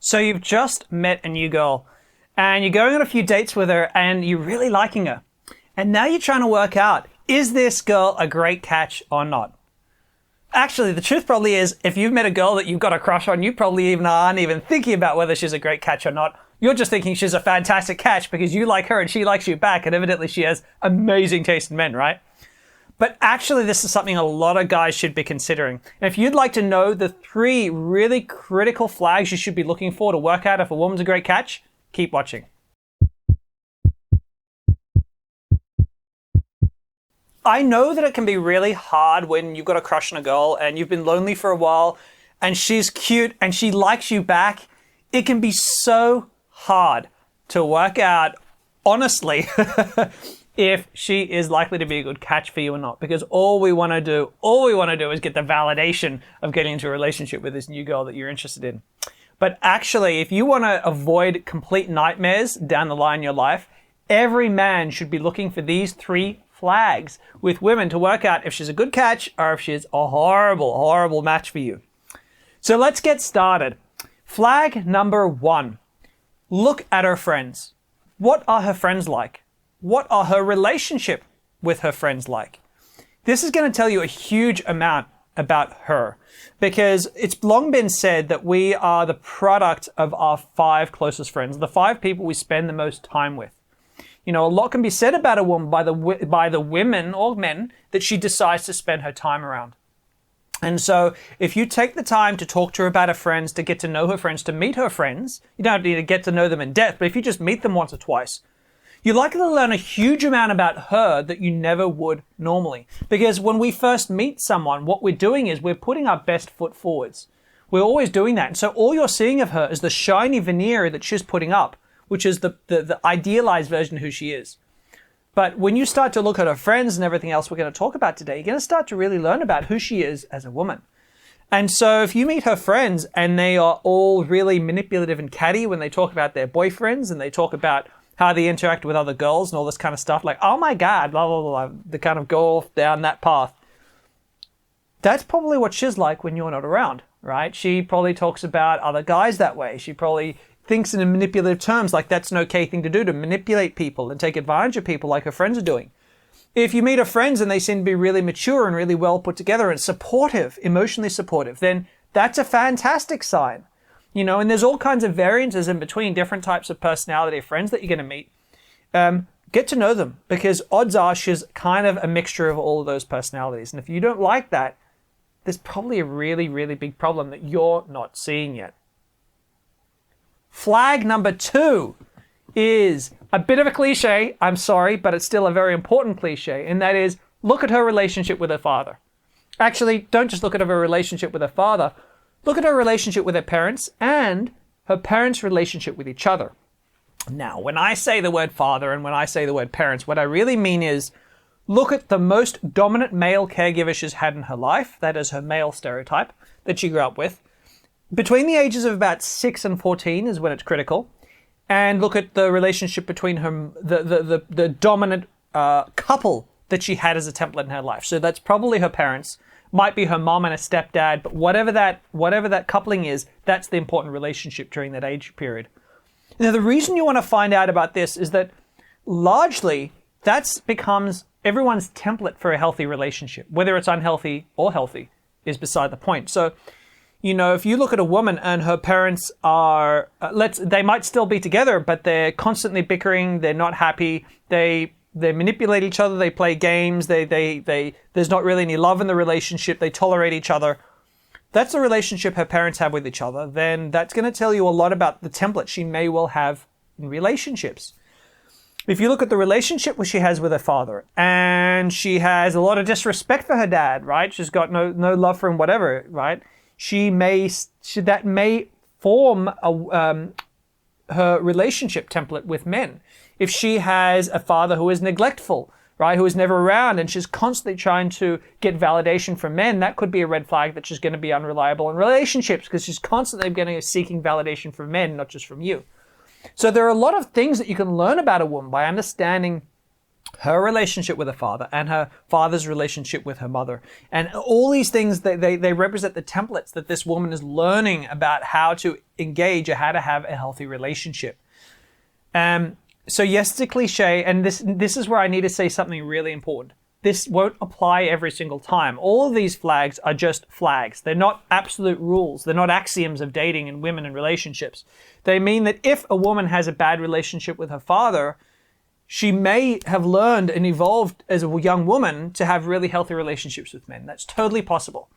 So you've just met a new girl and you're going on a few dates with her and you're really liking her. And now you're trying to work out, is this girl a great catch or not? Actually, the truth probably is, if you've met a girl that you've got a crush on, you probably aren't even thinking about whether she's a great catch or not. You're just thinking she's a fantastic catch because you like her and she likes you back, and evidently she has amazing taste in men, right? But actually, this is something a lot of guys should be considering. And if you'd like to know the 3 really critical flags you should be looking for to work out if a woman's a great catch, keep watching. I know that it can be really hard when you've got a crush on a girl and you've been lonely for a while and she's cute and she likes you back. It can be so hard to work out, honestly, if she is likely to be a good catch for you or not, because all we want to do is get the validation of getting into a relationship with this new girl that you're interested in. But actually, if you want to avoid complete nightmares down the line in your life, every man should be looking for these 3 flags with women to work out if she's a good catch or if she's a horrible, horrible match for you. So let's get started. Flag number 1. Look at her friends. What are her friends like? What are her relationship with her friends like? This is going to tell you a huge amount about her, because it's long been said that we are the product of our 5 closest friends, the 5 people we spend the most time with. You know, a lot can be said about a woman by the women or men that she decides to spend her time around. And so if you take the time to talk to her about her friends, to get to know her friends, to meet her friends, you don't need to get to know them in depth, but if you just meet them once or twice, you're likely to learn a huge amount about her that you never would normally. Because when we first meet someone, what we're doing is we're putting our best foot forwards. We're always doing that. And so all you're seeing of her is the shiny veneer that she's putting up, which is the idealized version of who she is. But when you start to look at her friends and everything else we're going to talk about today, you're going to start to really learn about who she is as a woman. And so if you meet her friends and they are all really manipulative and catty when they talk about their boyfriends and they talk about how they interact with other girls and all this kind of stuff, like, oh my God, blah, blah, blah, blah, they kind of go off down that path. That's probably what she's like when you're not around, right? She probably talks about other guys that way. She probably thinks in manipulative terms, like that's an okay thing to do, to manipulate people and take advantage of people like her friends are doing. If you meet her friends and they seem to be really mature and really well put together and supportive, emotionally supportive, then that's a fantastic sign. You know, and there's all kinds of variances in between different types of personality of friends that you're going to meet. Get to know them, because odds are she's kind of a mixture of all of those personalities. And if you don't like that, there's probably a really, really big problem that you're not seeing yet. Flag number 2 is a bit of a cliche, I'm sorry, but it's still a very important cliche, and that is, look at her relationship with her father. Actually, don't just look at her relationship with her father, look at her relationship with her parents and her parents' relationship with each other. Now, when I say the word father and when I say the word parents, what I really mean is, look at the most dominant male caregiver she's had in her life, that is her male stereotype that she grew up with. Between the ages of about 6 and 14 is when it's critical. And look at the relationship between her, the dominant couple that she had as a template in her life. So that's probably her parents, might be her mom and a stepdad, but whatever that coupling is, that's the important relationship during that age period. Now, the reason you want to find out about this is that largely that becomes everyone's template for a healthy relationship. Whether it's unhealthy or healthy is beside the point. So, you know, if you look at a woman and her parents are, they might still be together, but they're constantly bickering, they're not happy, they manipulate each other, they play games, there's not really any love in the relationship, they tolerate each other. That's the relationship her parents have with each other. Then that's going to tell you a lot about the template she may well have in relationships. If you look at the relationship which she has with her father, and she has a lot of disrespect for her dad, right? She's got no love for him, whatever, right? That may form her relationship template with men. If she has a father who is neglectful, right, who is never around, and she's constantly trying to get validation from men, that could be a red flag that she's going to be unreliable in relationships, because she's constantly going to be seeking validation from men, not just from you. So there are a lot of things that you can learn about a woman by understanding her relationship with her father and her father's relationship with her mother. And all these things, they represent the templates that this woman is learning about how to engage or how to have a healthy relationship. So yes, it's a cliche, and this is where I need to say something really important. This won't apply every single time. All of these flags are just flags. They're not absolute rules. They're not axioms of dating and women and relationships. They mean that if a woman has a bad relationship with her father, she may have learned and evolved as a young woman to have really healthy relationships with men. That's totally possible.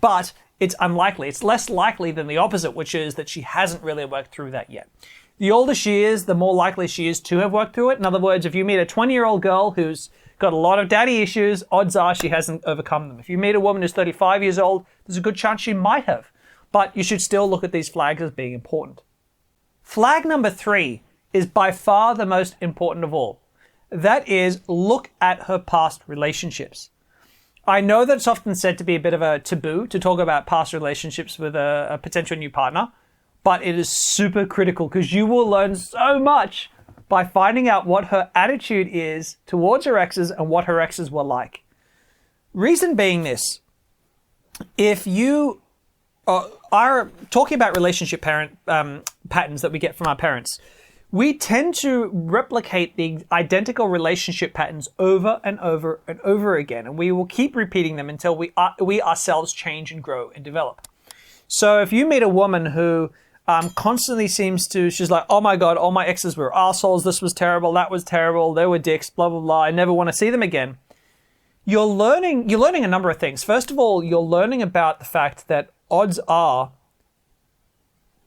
But it's unlikely. It's less likely than the opposite, which is that she hasn't really worked through that yet. The older she is, the more likely she is to have worked through it. In other words, if you meet a 20-year-old girl who's got a lot of daddy issues, odds are she hasn't overcome them. If you meet a woman who's 35 years old, there's a good chance she might have. But you should still look at these flags as being important. Flag number 3 is by far the most important of all. That is, look at her past relationships. I know that it's often said to be a bit of a taboo to talk about past relationships with a potential new partner, but it is super critical because you will learn so much by finding out what her attitude is towards her exes and what her exes were like. Reason being this: if you are talking about relationship patterns that we get from our parents, we tend to replicate the identical relationship patterns over and over and over again, and we will keep repeating them until we ourselves change and grow and develop. So if you meet a woman who constantly she's like, oh my God, all my exes were assholes, this was terrible, that was terrible, they were dicks, blah, blah, blah, I never want to see them again. You're learning a number of things. First of all, you're learning about the fact that odds are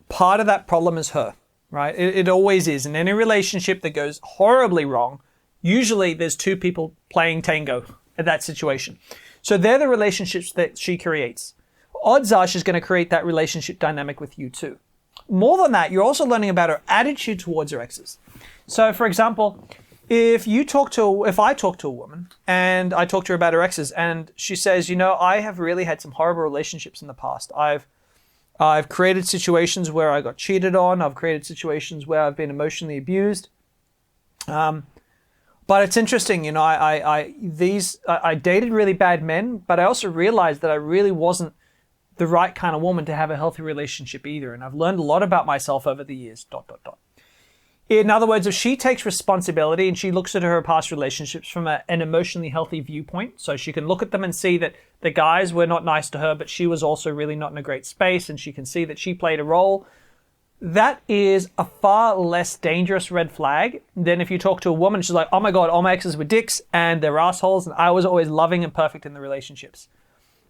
part of that problem is her, right? It always is. In any relationship that goes horribly wrong, usually there's two people playing tango at that situation. So they're the relationships that she creates. Odds are she's going to create that relationship dynamic with you too. More than that, you're also learning about her attitude towards her exes. So, for example, if I talk to a woman and I talk to her about her exes and she says, I have really had some horrible relationships in the past. I've created situations where I got cheated on. I've created situations where I've been emotionally abused. But it's interesting, I dated really bad men, but I also realized that I really wasn't the right kind of woman to have a healthy relationship either. And I've learned a lot about myself over the years, ... In other words, if she takes responsibility and she looks at her past relationships from an emotionally healthy viewpoint, so she can look at them and see that the guys were not nice to her, but she was also really not in a great space, and she can see that she played a role, that is a far less dangerous red flag than if you talk to a woman, she's like, oh my God, all my exes were dicks and they're assholes, and I was always loving and perfect in the relationships.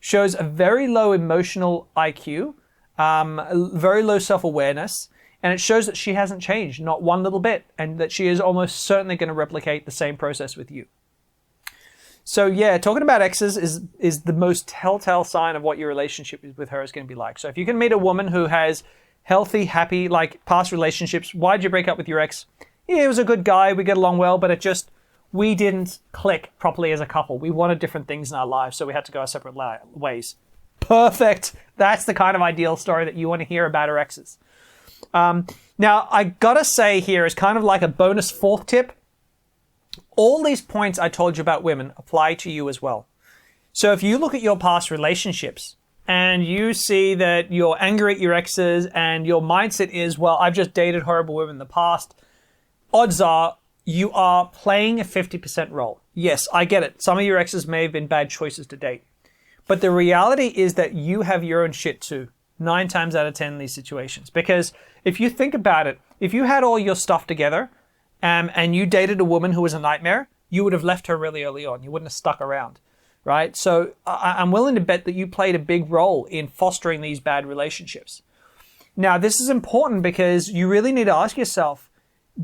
Shows a very low emotional IQ, very low self-awareness, and it shows that she hasn't changed, not one little bit, and that she is almost certainly going to replicate the same process with you. So yeah, talking about exes is the most telltale sign of what your relationship with her is going to be like. So if you can meet a woman who has healthy, happy, past relationships, why'd you break up with your ex? Yeah, he was a good guy, we get along well, but we didn't click properly as a couple. We wanted different things in our lives, so we had to go our separate ways. Perfect. That's the kind of ideal story that you want to hear about our exes. Now, I gotta say here is kind of like a bonus fourth tip. All these points I told you about women apply to you as well. So if you look at your past relationships and you see that you're angry at your exes and your mindset is, well, I've just dated horrible women in the past, odds are you are playing a 50% role. Yes, I get it. Some of your exes may have been bad choices to date. But the reality is that you have your own shit too, 9 times out of 10 in these situations. Because if you think about it, if you had all your stuff together and you dated a woman who was a nightmare, you would have left her really early on. You wouldn't have stuck around, right? So I'm willing to bet that you played a big role in fostering these bad relationships. Now, this is important because you really need to ask yourself,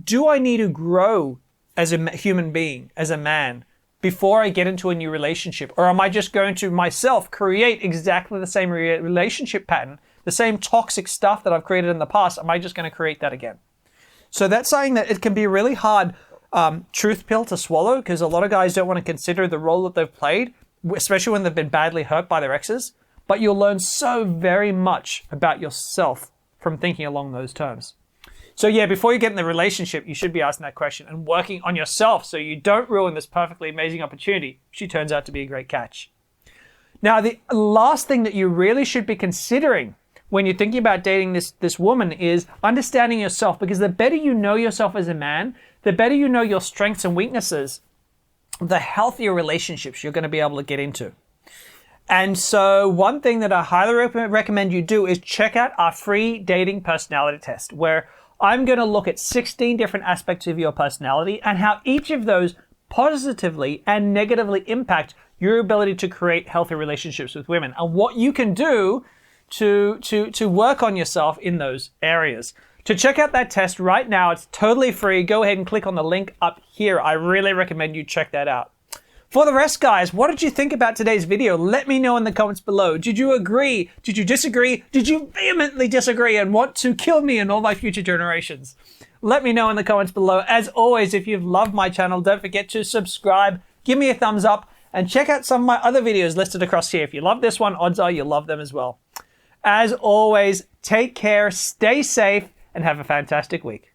do I need to grow as a human being, as a man, before I get into a new relationship? Or am I just going to myself create exactly the same relationship pattern, the same toxic stuff that I've created in the past? Am I just going to create that again? So that's saying that it can be a really hard truth pill to swallow, because a lot of guys don't want to consider the role that they've played, especially when they've been badly hurt by their exes. But you'll learn so very much about yourself from thinking along those terms. So yeah, before you get in the relationship, you should be asking that question and working on yourself so you don't ruin this perfectly amazing opportunity. She turns out to be a great catch. Now, the last thing that you really should be considering when you're thinking about dating this woman is understanding yourself, because the better you know yourself as a man, the better you know your strengths and weaknesses, the healthier relationships you're going to be able to get into. And so one thing that I highly recommend you do is check out our free dating personality test, where I'm going to look at 16 different aspects of your personality and how each of those positively and negatively impact your ability to create healthy relationships with women, and what you can do to work on yourself in those areas. To check out that test right now, it's totally free. Go ahead and click on the link up here. I really recommend you check that out. For the rest, guys, what did you think about today's video? Let me know in the comments below. Did you agree? Did you disagree? Did you vehemently disagree and want to kill me and all my future generations? Let me know in the comments below. As always, if you've loved my channel, don't forget to subscribe, give me a thumbs up, and check out some of my other videos listed across here. If you love this one, odds are you'll love them as well. As always, take care, stay safe, and have a fantastic week.